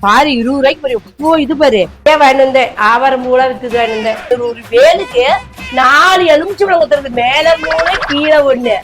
பாரு 20 ரூபாய்க்கு பாரு எப்போ இது பாரு வேணுந்த ஆவாரம் மூலம் வித்துது வேணுந்த ஒரு வேலுக்கு 4 எலுமிச்சம்பழம் குத்துறது மேல 3 கீழே 1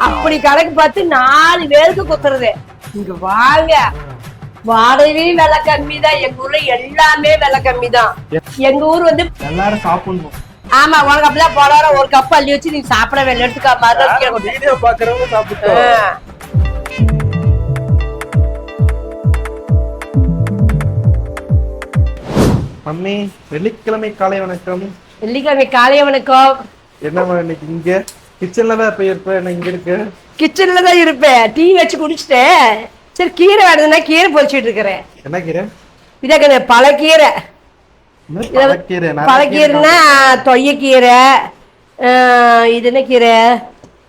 அப்படி கணக்கு பார்த்து 4 வேலுக்கு குத்துறது. இங்க வாங்க வாடகையும் விலை கம்மி தான். எங்க ஊர்ல எல்லாமே விலை கம்மி தான். எங்க ஊர் வந்து எல்லாரும் சாப்பிடணும். ஆமா உனக்கு அப்படிலாம் போட ஒரு கப் அள்ளி வச்சு நீங்க சாப்பிட வேலை எடுத்துக்கா பாக்குறவங்க சாப்பிட்டு மம்மி வெள்ளிக்கிழமை காலை வணக்கம். வெள்ளிக்கிழமை காலை வணக்கம். என்னம்மா இன்னைக்கு இங்க கிச்சன்ல தான் போயிருப்பேன். இங்க இருக்கு கிச்சன்ல தான் இருப்பேன். டீ வச்சு குடிச்சிட்டேன். சரி கீரை வேணுதுன்னா கீரை பொரிச்சிட்டு இருக்கிறேன். என்ன கீரை? இதாக்க பழக்கீரை. பழக்கீரைன்னா தொய்யக்கீரை. இது என்ன கீரை?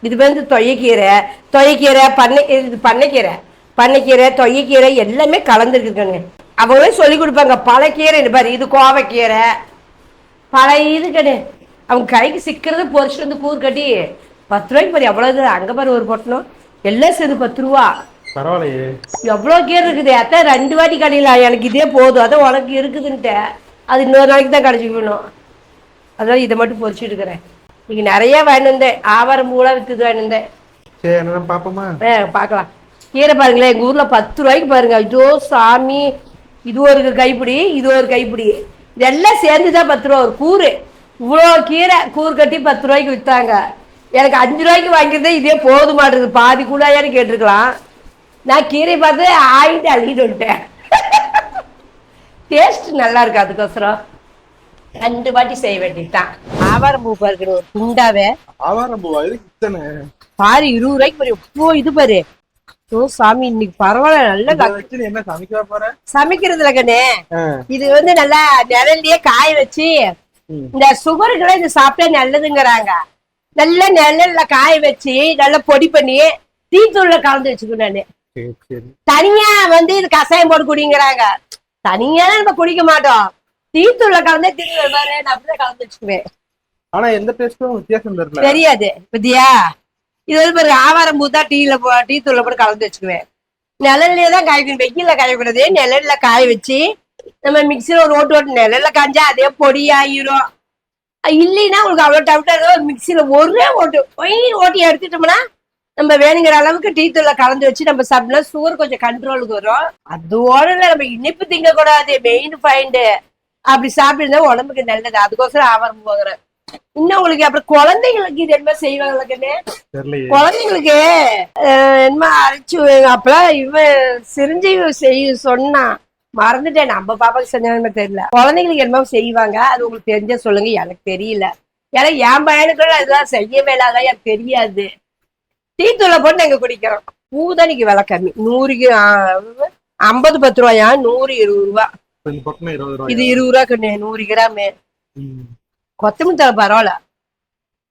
இது வந்து தொய்யக்கீரை. தொய்யக்கீரை பண்ணைக்கீரை பண்ணைக்கீரை தொய்யக்கீரை எல்லாமே கலந்துருக்குங்க. அவங்களே சொல்லி கொடுப்பாங்க பழக்கீரை பாரு. இது கோவைக்கீரை பழைய இது கிடையாது. அவங்க கைக்கு சிக்கிறது பொரிச்சுட்டு வந்து கூறு கட்டி 10 ரூபாய்க்கு பாரு. எவ்வளவு அங்க பாரு ஒரு பொட்டணும் எல்லாம் சேர்ந்து 10 ரூபா. பரவாயில்லையே எவ்வளவு கீரை இருக்குது. அதான் 2 வாட்டி கடையில எனக்கு இதே போதும். அதான் உனக்கு இருக்குதுன்ட்டு அது இன்னொரு நாளைக்கு தான் கிடைச்சிக்கணும். அதனால இதை மட்டும் பொரிச்சுட்டு இருக்கிறேன். நீங்க நிறைய வாங்கினேன். ஆவாரம் மூலம் வித்துது வாங்கினேன். சரி பாப்போமா? பார்க்கலாம். கீரை பாருங்களேன் எங்க ஊர்ல 10 ரூபாய்க்கு பாருங்க. ஐயோ சாமி இது ஒரு கைப்பிடி இது ஒரு கைப்பிடி இதெல்லாம் சேர்ந்துதான் 10 ரூபா ஒரு கூறு. இவ்வளோ கீரை கூறு கட்டி 10 ரூபாய்க்கு வித்தாங்க. எனக்கு 5 ரூபாய்க்கு வாங்கியிருந்தே இதே போது மாட்டேங்குது. பாதி கூடாயான்னு கேட்டிருக்கலாம். நான் கீரை பார்த்து ஆயிட்டு அள்ளிட்டு விட்டேன். டேஸ்ட் நல்லா இருக்கு. அதுக்கோசரம் 2 வாட்டி செய்ய வேண்டியதுதான். ஆவாரம் பூ பாருக்கிற ஒரு குண்டாவே ஆவாரம் பூவா இத்தனை பாரு 20 ரூபாய்க்கு பாரு எப்போ இது பாரு. ஓ சாமி இன்னைக்கு பரவாயில்ல. நல்லா என்ன சமைக்க போற? சமைக்கிறதுல கண்ணே இது வந்து நல்லா நிழல்லயே காய வச்சு இந்த சுகருக்கெல்லாம் இது சாப்பிட்டா நல்லதுங்கிறாங்க. நல்லா நிழல்ல காய வச்சு நல்லா பொடி பண்ணி டீத்தூள்ல கலந்து வச்சுக்கணும். நானு தனியா வந்து இது கஷாயம் போட்டு குடிங்கிறாங்க. தனியா நம்ம குடிக்க மாட்டோம். டீத்தூள்ல கலந்தே திரும்ப பாரு நான் அப்படிதான் கலந்து வச்சுக்குவேன். ஆனா எந்த டேஸ்டும் வித்தியாசம் தெரியாது பத்தியா. இது வந்து பாரு ஆவாரம் பூ தான் டீ தூள்ல போட்டு கலந்து வச்சுக்குவேன். நிழல்லயே தான் காய்க்கணும். வெயில்ல காயக்கூடாது. நிழல்ல காய வச்சு நம்ம மிக்சியில ஒரு ஓட்டு நிழல்ல காய்ஞ்சா அதே பொடி ஆயிரும். இல்லைன்னா உங்களுக்கு அவ்வளவு டவுட்டா இருக்கும். மிக்சியில ஒரே ஓட்டி எடுத்துட்டோம்னா நம்ம வேணுங்கிற அளவுக்கு டீ தூள்ல கலந்து வச்சு நம்ம சாப்பிட்டா சுகர் கொஞ்சம் கண்ட்ரோலுக்கு வரும். அதோட நம்ம இனிப்பு திங்க கூடாது. மெயின் பாயிண்ட் அப்படி சாப்பிட்டு உடம்புக்கு நல்லது. அதுக்கோசரம் ஆவாரம் போகிறேன். இன்னும் உங்களுக்கு அப்புறம் குழந்தைங்களுக்கு இது என்ன செய்வாங்க? குழந்தைங்களுக்கு என்ன அரைச்சு அப்பெல்லாம் இவன் சிரிஞ்சு செய்ய சொன்னா மறந்துட்டேன். நம்ம பாப்பாக்கு செஞ்சாங்க தெரியல. குழந்தைங்களுக்கு என்ன செய்வாங்க அது உங்களுக்கு தெரிஞ்ச சொல்லுங்க. எனக்கு தெரியல. ஏன்னா என் பையனுக்குள்ள அதெல்லாம் செய்யவே இல்லாத எனக்கு தெரியாது. டீ தூளை போட்டு நாங்க குடிக்கிறோம். பூதானிக்கு விலை கம்மி. 100க்கு 50 10 ரூபாயா 100 20 ரூபா. இது 20 ரூபா கண்ணு 100 கிராமு. கொத்தமல்லி தழை பரவாயில்ல.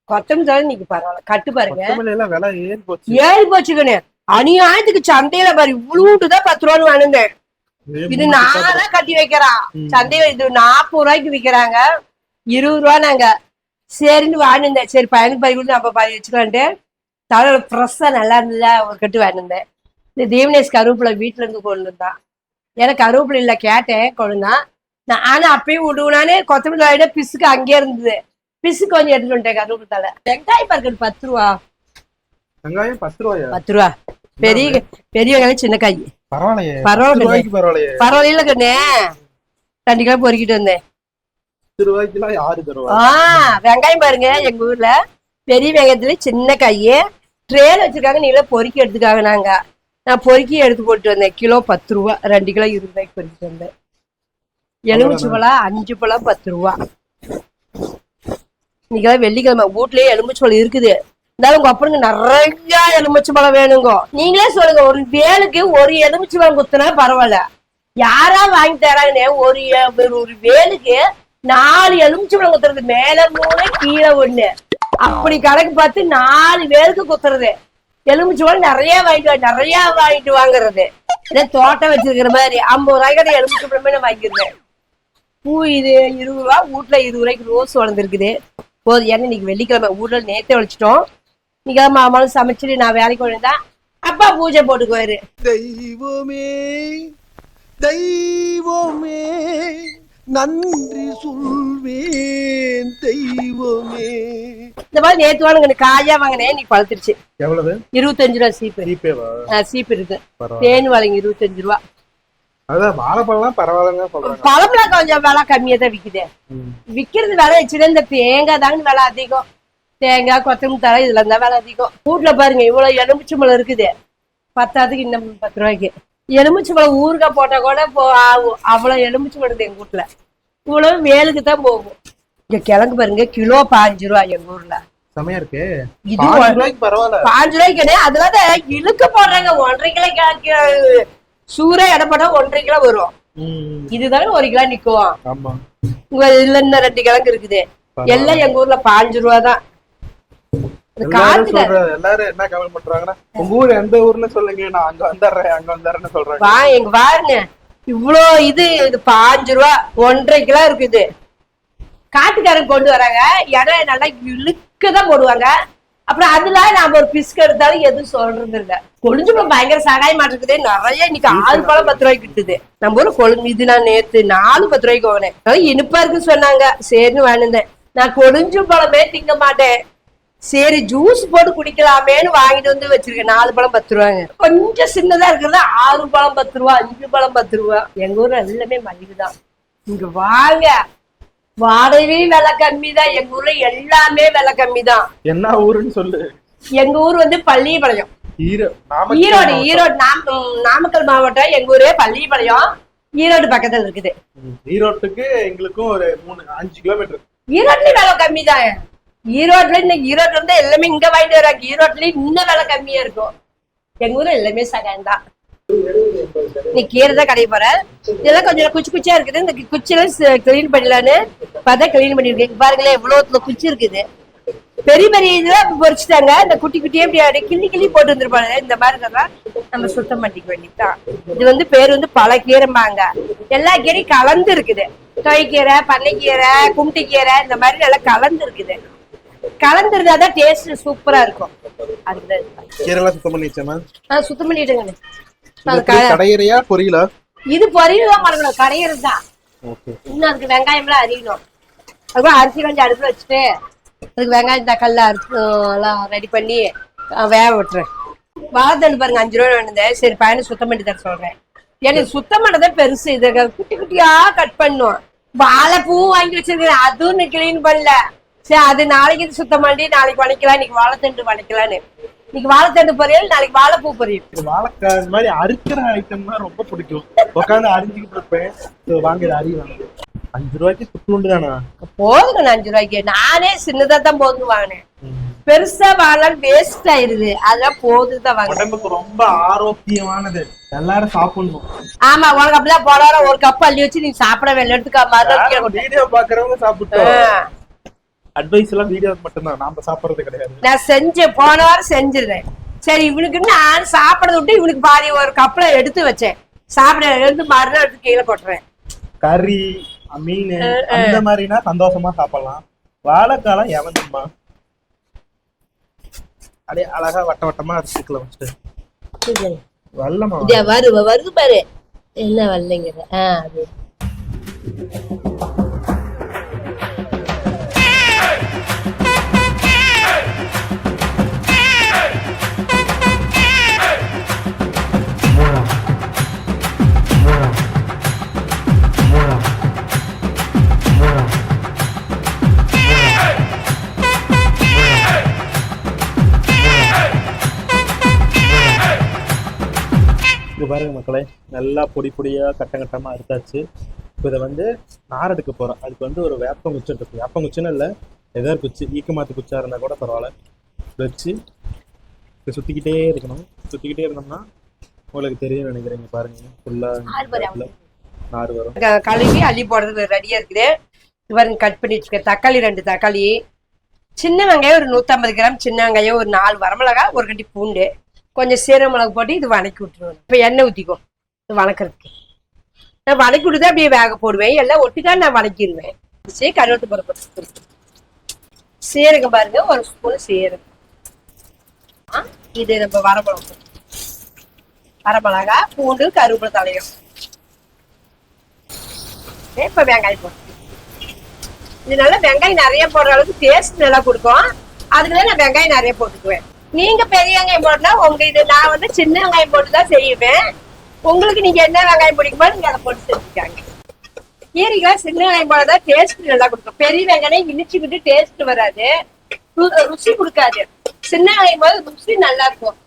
கொத்தமல்லி தழை இன்னைக்கு பரவாயில்ல. கட்டு பாருங்க ஏறி போச்சுக்கண்ணே. அநியாயத்துக்கு சந்தையில பாரு இவ்வளவுதான் 10 ரூபான்னு வாங்குங்க. இது 4 கட்டி வைக்கிறான் சந்தையில. இது 40 ரூபாய்க்கு விக்கிறாங்க. 20 ரூபா நாங்க சரின்னு வாங்கினேன். சரி பையனுக்கு பாதி கொடுத்து நம்ம பாதி வச்சுக்கலான்ட்டு தலை ஃப்ரெஷ்ஷா நல்லா இருந்ததா ஒரு கட்டு வாங்கினேன். இந்த தேவனேஷ் கருவேப்பிலை வீட்டுல இருந்து கொண்டு வந்தான். எனக்கு கருவேப்பிலை இல்ல கேட்டேன் கொண்டுதான். நானும் அப்பயும் விடுவேனானே கொத்தமல்லி தழையிட பிசுக்கு அங்கேயே இருந்தது. பிசுக்கு கொஞ்சம் எடுத்துட்டு வந்துட்டேன். கருவேப்பிலை தலை. வெங்காயம் பாருங்க 10 ரூபா. வெங்காயம் 10 ரூபாயா? 10 ரூபா. பெரிய வெங்காயம் சின்ன காய் பரவாயில்ல கண்ணே. 2 கிலோ பொறுக்கிட்டு வந்தேன். வெங்காயம் பாருங்க எங்க ஊர்ல பெரிய வெங்காயத்துல சின்ன காய் ட்ரேல வச்சிருக்காங்க. நீங்கள பொறுக்கி எடுத்துக்காங்க. நான் பொறுக்கி எடுத்து போட்டு வந்தேன். கிலோ 10 ரூபா. 2 கிலோ 20 ரூபாய்க்கு பொறுக்கிட்டு வந்தேன். எலுமிச்சு பழம் 5 பழம் 10 ரூபா. இன்னைக்கு வெள்ளிக்கிழமை வீட்லயே எலுமிச்சு பழம் இருக்குது. இருந்தாலும் உங்க அப்பனுக்கு நிறைய எலுமிச்சு பழம் வேணுங்க. நீங்களே சொல்லுங்க ஒரு வேலுக்கு ஒரு எலுமிச்சு பழம் குத்துனா பரவாயில்ல. யாரா வாங்கி தராங்கன்னு ஒரு வேலுக்கு 4 எலுமிச்சு பழம் குத்துறது. மேல 3 கீழே 1 அப்படி கணக்கு பார்த்து 4 வேலுக்கு குத்துறது. எலுமிச்சு பழம் நிறைய வாங்கிட்டு வாங்குறது. ஏன்னா தோட்டம் வச்சிருக்கிற மாதிரி 50 ரூபாய்க்கு எலுமிச்சு பழமே நான் வாங்கிடுவேன். பூ இது 20 ரூபா. வீட்டுல 20 ரூபாய்க்கு ரோஸ் வளர்ந்துருக்குது. போதும். ஏன்னா இன்னைக்கு வெள்ளிக்கிழமை வீட்டுல நேத்தே வலிச்சிட்டோம். இன்னைக்கு மாமாவும் சமைச்சிட்டு நான் வேலைக்கு போயிருந்தேன். அப்பா பூஜை போட்டுக்குவாரு. தெய்வமே தெய்வம் நன்றி சொல்வேன் தெய்வமே. இந்த மாதிரி நேத்து வாங்க காயா வாங்கினேன், இன்னைக்கு பழுத்துருச்சு. எவ்வளவு? 25 ரூபா சீப்பு. ஜிபேவா? சீப்பு இருக்கு. தேன் வாழைங்க 25 ரூபா. அதான் வாழைப்பழம்லாம் பரவாயில்லங்க சொல்றாங்க. பழம்லாம் கொஞ்சம் விலை கம்மியா தான் விக்குது. விக்கிறது விலை வச்சுட்டு இந்த தேங்காய் தாங்க விலை அதிகம். தேங்காய், கொத்தமல்லி தழை இதுல இருந்தா விலை அதிகம். வீட்டுல பாருங்க இவ்வளவு எலுமிச்சம்பழம் இருக்குது, பத்தாதுக்கு இன்னும் 10 ரூபாய்க்கு. எலுமிச்சம்பழம் ஊறுகாய் போட்டா கூட ஆகும், அவ்வளவு எலுமிச்சம்பழம் இருக்குது எங்க வீட்டுல. இவ்வளவு வேலுக்கு தான் போகும். இங்க கிழங்கு பாருங்க, கிலோ 5 ரூபா எங்க ஊர்ல. செமையா இருக்கு. இது 5 ரூபாய்க்கு பரவாயில்ல. 5 ரூபாய்க்கு அதெல்லாம் இழுக்க போடுறாங்க. 1.5 கிலோ சூறா இடப்பட்டா 1.5 கிலோ வரும். இதுதானே 1 கிலோ நிக்கும். ஆமா. இதுல இன்னும் 2 கிழங்கு இருக்குது. எல்லாம் எங்க ஊர்ல 5 ரூபா தான். எல்லாரும் என்ன கமெண்ட் பண்றாங்கன்னா, உங்க ஊர் எந்த ஊர்ல சொல்லுங்க, நான் அங்க வந்துடுறேன்னு சொல்றாங்க. எங்க பாருங்க இவ்வளோ இது 5 ரூபா 1.5 கிலோ இருக்குது. காட்டுக்காரங்க கொண்டு வராங்க, இடம் நல்லா இழுக்கதான் போடுவாங்க. அப்புறம் அதுல நாம ஒரு பிஸ்க் எடுத்தாலும் எதுவும் சொல்றது இல்ல. கொழுஞ்சுப்பழம் பயங்கர சகாயமா இருக்குது. நிறைய இன்னைக்கு 6 பழம் 10 ரூபாய்க்கு விட்டுது. நம்ம ஊர்ல கொழும்பு இது நான் நேத்து 4 10 ரூபாய்க்கு வாங்கினேன். இனிப்பா இருக்குன்னு சொன்னாங்க, சரின்னு வாங்கினேன். நான் கொழுஞ்சு பழமே திங்க மாட்டேன், சரி ஜூஸ் போட்டு குடிக்கலாமேன்னு வாங்கிட்டு வந்து வச்சிருக்கேன். 4 பழம் 10 ரூபாங்க. கொஞ்சம் சின்னதா இருக்கிறது 6 பழம் 10 ரூபா, 5 பழம் 10 ரூபா. எங்க ஊர்ல எல்லாமே மலிவுதான். இங்க வாங்க, வாடகை விலை கம்மி தான். எங்க ஊர்ல எல்லாமே விலை கம்மி தான். என்ன ஊருன்னு சொல்லு. எங்க ஊர் வந்து பள்ளிப்பாளையம். ஈரோடு நாமக்கல் மாவட்டம். எங்க ஊரு பள்ளிப்பாளையம், ஈரோடு பக்கத்துல இருக்குது. ஈரோட்டுக்கு எங்களுக்கும் ஒரு 5 கிலோமீட்டர். ஈரோட்லயும் விலை கம்மி தான். ஈரோட்ல இன்னைக்கு ஈரோட்ல இருந்து எல்லாமே இங்க வாங்கிட்டு வராங்க. ஈரோட்லயும் இன்னும் விலை கம்மியா இருக்கும். எங்க ஊர்ல எல்லாமே சகாயம் தான். இன்னைக்கு கீரை தான் கடைய போறேன். இதெல்லாம் கொஞ்சம் குச்சி குச்சியா இருக்குது. இந்த குச்சியெல்லாம் கிளீன் பண்ணலான்னு பார்த்தா கிளீன் பண்ணிருக்கேன். பாருங்களேன் எவ்வளவு குச்சி இருக்குது. பெரிய பெரிய இதுல பொறிச்சுட்டாங்க. இந்த குட்டி குட்டியே இப்படி கிள்ளி கிள்ளி போட்டு வந்துருப்பாங்க. இந்த மாதிரி இதெல்லாம் நம்ம சுத்தம் பண்ணிக்க வேண்டியதுதான். இது வந்து பேர் வந்து பல கீரைம்பாங்க. எல்லா கீரையும் கலந்து இருக்குது. தொய்க்கீரை, பண்ணைக்கீரை, கும்ட்டி கீரை, இந்த மாதிரி நல்லா கலந்து இருக்குது. கலந்து இருந்தாதான் டேஸ்ட் சூப்பரா இருக்கும். கீரைலாம் சுத்தம் பண்ணிச்சேன். சுத்தம் பண்ணிட்டுங்க. கடையறையா பொரியலா? இது பொரியல் தான் பண்ணணும், கடையிறது தான். இன்னும் அதுக்கு வெங்காயம் எல்லாம் அரியணும். அதுக்கும் அரிசி கொஞ்சம் அடுப்புல வச்சுட்டு அதுக்கு வெங்காயம் தக்காளி எல்லாம் ரெடி பண்ணி வேக விட்டுறேன். வாழைத்தண்டு பாருங்க 5 ரூபா வேணுந்தேன். சரி பையனை சுத்தம் பண்ணி தர சொல்றேன். எனக்கு சுத்தம் பண்ணதே பெருசு. இதை குட்டி குட்டியா கட் பண்ணும். வாழைப்பூ வாங்கி வச்சிருக்கேன், அதுவும் கிளீன் பண்ணல. சரி அது நாளைக்கு சுத்தம் பண்ணி நாளைக்கு வளைக்கலாம். இன்னைக்கு வாழைத்தண்டு வளைக்கலான்னு. இன்னைக்கு வாழைத்தண்டு பொரியல், நாளைக்கு வாழைப்பூ பொரியல். வாழைக்காய் இந்த மாதிரி அரிக்கிற ஐட்டம் தான் ரொம்ப பிடிக்கும். உட்காந்து அரிஞ்சுக்கிட்டு இருப்பேன். வாங்குற அறிவாங்க 5 ரூபாய்க்கு துண்டு தானா? போதுங்க 5 ரூபாய்க்கு. நானே சின்னதா தான் போதும் வாங்கினேன். பெருசா வாங்கினாலும் வேஸ்ட் ஆயிருது. அதெல்லாம் போதுதான் வாங்க. உடம்புக்கு ரொம்ப ஆரோக்கியமானது, எல்லாரும் சாப்பிடணும். ஆமா, உனக்கு அப்படிதான் போட ஒரு கப் அள்ளி வச்சு நீ சாப்பிட வேலை எடுத்துக்க. வீடியோ பாக்குறவங்க சாப்பிட்டோம். அட்வைஸ் எல்லாம் வீடியோ மட்டும்தான், நாம சாப்பிடுறது கிடையாது. நான் போன வாரம் செஞ்சிருந்தேன். சரி இவனுக்கு நான் சாப்பிடறத விட்டு இவனுக்கு பாதி ஒரு கப்ல எடுத்து வச்சேன். சாப்பிட எடுத்து மறுநாள் எடுத்து கீழே போட்டுறேன். கறி, மீன் அந்த மாதிரினா சந்தோஷமா சாப்பிடலாம். வாழைக்காலம் எவனுமா அப்படியே அழகா வட்ட வட்டமா அரிசிக்கல வச்சுட்டு வல்லமா வருது பாரு. என்ன வரலைங்கிற அது பாருங்க மக்களே, நல்லா பொடி பொடியா கட்டமா அறுத்தாச்சு. இப்போ இதை வந்து நார் எடுக்க போறோம். அதுக்கு வந்து ஒரு வேப்பங்குச்சி இருக்கு. வேப்பங்குச்சின்னு இல்லை, எதாவது குச்சி, ஈக்கமாத்து குச்சா இருந்தா கூட பரவாயில்ல, வச்சு சுத்திக்கிட்டே இருக்கணும். சுத்திக்கிட்டே இருந்தோம்னா உங்களுக்கு தெரியும் நினைக்கிறீங்க. பாருங்க ஃபுல்லா நார் வரும். கழுவி அள்ளி போடுறது ரெடியா இருக்குது. பாருங்க கட் பண்ணி வச்சுக்க. தக்காளி 2 தக்காளி, சின்ன வெங்காயம் ஒரு 150 கிராம், சின்ன வெங்காயம் ஒரு 4 வரமிளகாய், ஒரு கட்டி பூண்டு, கொஞ்சம் சீரக மிளகு போட்டு இது வணக்கி விட்டுருவேன். இப்போ எண்ணெய் ஊற்றிக்கோ இது வணக்கிறதுக்கு. நான் வணக்கி விட்டுதான் அப்படியே வேக போடுவேன். எல்லாம் ஒட்டிதான் நான் வணக்கிடுவேன். சரி கருவேப்பிலை பருப்பு, சீரகம் பாருங்க 1 ஸ்பூன் சீரகம். இது நம்ம வரமிளகா, பூண்டு, கருவேப்பிலை தலையும். இப்ப வெங்காயம் போட்டு இது நல்லா வெங்காயம் நிறைய போடுற அளவுக்கு டேஸ்ட் நல்லா கொடுக்கும். அதுக்குதான் நான் வெங்காயம் நிறைய போட்டுக்குவேன். நீங்க பெரிய வெங்காயம் போட்டா உங்க இது நான் வந்து சின்ன வெங்காயம் போட்டுதான் செய்வேன். உங்களுக்கு நீங்க என்ன வெங்காயம் பிடிக்குமோ நீங்க அதை போட்டு செஞ்சுக்காங்க. கீரைக்கெல்லாம் சின்ன வெங்காயம் போட்டதான் டேஸ்ட் நல்லா கொடுக்கும். பெரிய வெங்காயம் இனிச்சுக்கிட்டு டேஸ்ட் வராது, ருசி கொடுக்காது. சின்ன வெங்காயம் போது ருசி நல்லா இருக்கும்.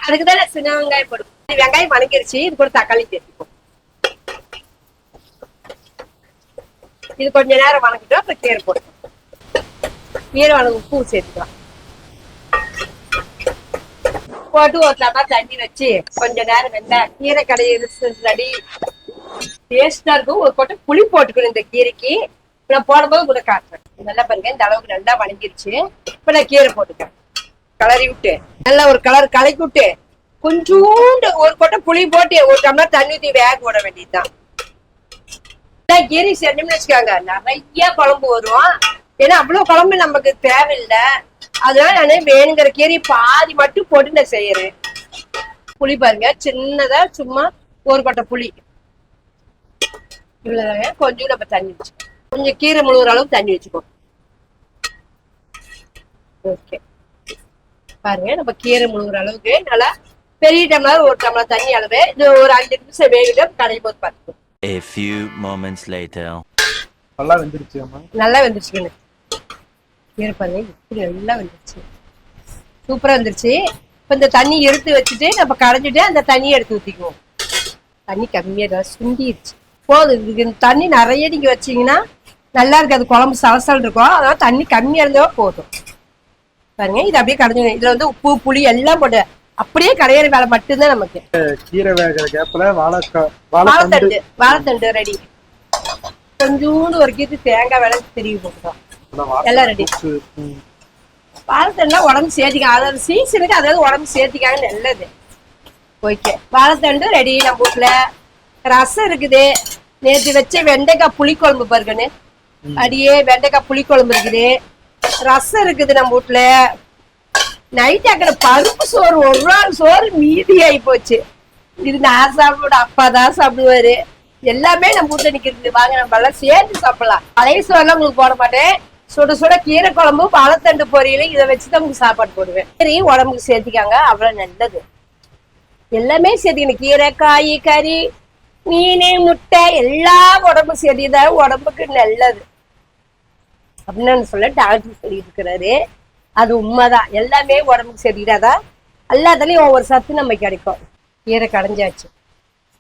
அதுக்குதான் நான் சின்ன வெங்காயம் போடுவேன். வெங்காயம் வணங்கிருச்சு. இது கூட தக்காளி சேர்த்துப்போம். இது கொஞ்ச நேரம் வணக்கிட்டோம். அப்புறம் கீரை போட்டுக்கோம். கீரை வணங்க உப்பு சேர்த்துக்கலாம். போட்டு ஒரு டம்ளர் தண்ணி வச்சு கொஞ்ச நேரம் வெந்தா கீரை கடையிறது ரெடி டேஸ்டா இருக்கும். ஒரு கொட்டை புளி போட்டுக்கணும் இந்த கீரைக்கு. நான் போடும்போது கூட காட்டுறேன். நல்லா பாருங்க, இந்த அளவுக்கு நல்லா வணங்கிருச்சு. இப்ப நான் கீரை போட்டுக்கேன். கலரி விட்டு நல்லா ஒரு கலர் கலக்கி விட்டு கொஞ்சோண்டு ஒரு கொட்டை புளி போட்டு ஒரு டம்ளர் தண்ணி ஊற்றி வேக விட வேண்டியதுதான். கீரை செஞ்சோம்னு வச்சுக்காங்க நிறைய குழம்பு வரும். ஏன்னா அவ்வளவு குழம்பு நமக்கு தேவையில்லை. அதனால நானே வேணுங்கிற கீரை பாதி மட்டும் போட்டு நான் செய்யறேன். புளி பாருங்க, சின்னதா சும்மா ஒரு கொட்டை புளி இவ்வளவுதாங்க. கொஞ்சம் நம்ம தண்ணி வச்சு கொஞ்சம் கீரை முழுகிற அளவுக்கு தண்ணி வச்சுக்கோ. ஓகே பாருங்க, நம்ம கீரை முழுகிற அளவுக்கு நல்லா பெரிய டம்ளர் ஒரு டம்ளர் தண்ணி அளவு. இது ஒரு 5 நிமிஷம் வேகிட்டு கடை போது பார்த்துக்கோ. A few moments later. நல்லா வெந்துருச்சு அம்மா. நல்லா வெந்துருச்சுங்க. கீரை பாருங்க இப்படி நல்லா வெந்துருச்சு, சூப்பரா வந்துருச்சு. இப்ப இந்த தண்ணி எடுத்து வச்சுட்டு நம்ம கடைஞ்சிட்டு அந்த தண்ணியை எடுத்து ஊத்திக்குவோம். தண்ணி கம்மியா சுண்டிடுச்சு போதும். இதுக்கு தண்ணி நிறைய நீங்க வச்சீங்கன்னா நல்லா இருக்காது, குழம்பு சலசல் இருக்கும். அதனால தண்ணி கம்மியா இருந்தா போதும். பாருங்க இது அப்படியே கடைஞ்சிடும். இதுல வந்து உப்பு புளி எல்லாம் போட்டு அப்படியே கடையிற வேலை மட்டும்தான் நமக்கு. கீரை வேகிற கேப்ல வாழைத்தண்டு ரெடி. கொஞ்சோண்டு ஒரு கீத்து தேங்காய் விலை திருவி போட்டுட்டோம். எல்லாம் ரெடி. வாழைத்தண்டுலாம் உடம்பு சேர்த்திக்க, அதாவது சீசனுக்கு அதாவது உடம்பு சேர்த்திக்காங்க, நல்லது. ஓகே, வாழைத்தண்டு ரெடி. நம்ம வீட்டுல ரசம் இருக்குது. நேற்று வச்ச வெண்டைக்காய் புளிக்குழம்பு பாருங்கன்னு, அடியே வெண்டைக்காய் புளிக்குழம்பு இருக்குது. ரசம் இருக்குது நம்ம வீட்டுல. நைட் ஆக்கிற பருப்பு சோறு, ஒரு நாள் சோறு மீதி ஆகி போச்சு. இது நான் சாப்பிட அப்பா தான் சாப்பிடுவாரு. எல்லாமே நம்ம வீட்டுல நிக்கிறது. வாங்க நம்ம எல்லாம் சேர்ந்து சாப்பிடலாம். பழைய சோறுலாம் உங்களுக்கு போட மாட்டேன். சுட சுட கீரை குழம்பு வாழைத்தண்டு பொரியல் இதை வச்சுதான் உங்களுக்கு சாப்பாடு போடுவேன். சரி, உடம்புக்கு சேர்த்திக்காங்க, அவ்வளவு நல்லது. எல்லாமே சேர்த்திக்கணும். கீரை, காய், கறி, மீன், முட்டை எல்லாம் உடம்பு சேர்த்திதான் உடம்புக்கு நல்லது அப்படின்னு சொல்ல டாக்டர் சொல்லிட்டு இருக்கிறாரு. அது உண்மைதான். எல்லாமே உடம்புக்கு சேர்த்திக்கிட்டாதான் எல்லாத்துலயும் ஒவ்வொரு சத்து நம்ம கிடைக்கும். கீரை கடைஞ்சாச்சு.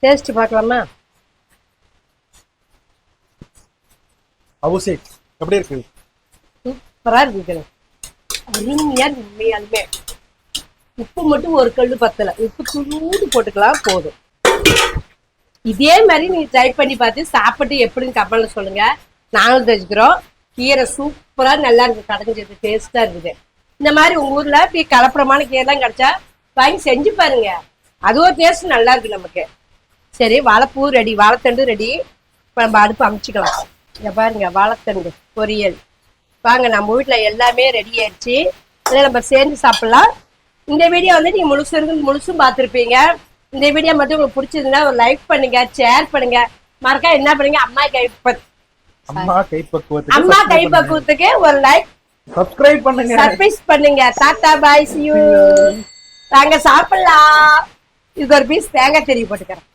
டேஸ்ட் பார்க்கலாமா? எப்படி இருக்கு? சூப்பரா இருக்குது. அருமையா இருக்கு. உண்மையாலுமே உப்பு மட்டும் ஒரு கல்லு பத்தல. உப்பு துளூடு போட்டுக்கலாம், போதும். இதே மாதிரி நீங்க ட்ரை பண்ணி பார்த்து சாப்பிட்டு எப்படின்னு கமெண்ட்ல சொல்லுங்க. நாங்களும் தெரிஞ்சுக்கிறோம். கீரை சூப்பரா நல்லா இருக்கு, கடைஞ்சது டேஸ்டா இருக்குது. இந்த மாதிரி உங்க ஊர்ல இப்படி கலப்படமான கீரைலாம் கிடைச்சா வாங்கி செஞ்சு பாருங்க. அது ஒரு டேஸ்ட் நல்லா இருக்கு நமக்கு. சரி, வாழைப்பூ ரெடி, வாழைத்தண்டு ரெடி. இப்போ நம்ம அடுப்பு அமைச்சிக்கலாம். இங்க பாருங்க, வாழைத்தண்டு பொரியல். வாங்க, நம்ம வீட்டுல எல்லாமே ரெடி ஆயிடுச்சு. இதை நம்ம சேர்ந்து சாப்பிடலாம். இந்த வீடியோ வந்து நீங்க முழுசும் பார்த்துருப்பீங்க. இந்த வீடியோ மட்டும் உங்களுக்கு பிடிச்சதுன்னா ஒரு லைக் பண்ணுங்க, ஷேர் பண்ணுங்க, மறக்கா என்ன பண்ணுங்க, அம்மா கைப்பக்குவத்துக்கு ஒரு லைக், சப்ஸ்கிரைப் பண்ணுங்க. டாடா பாய், see you. நாங்க சாப்பிடலாம். இதுக்கு ஒரு பீஸ் தேங்காய் தெரிய போட்டுக்கிறேன்.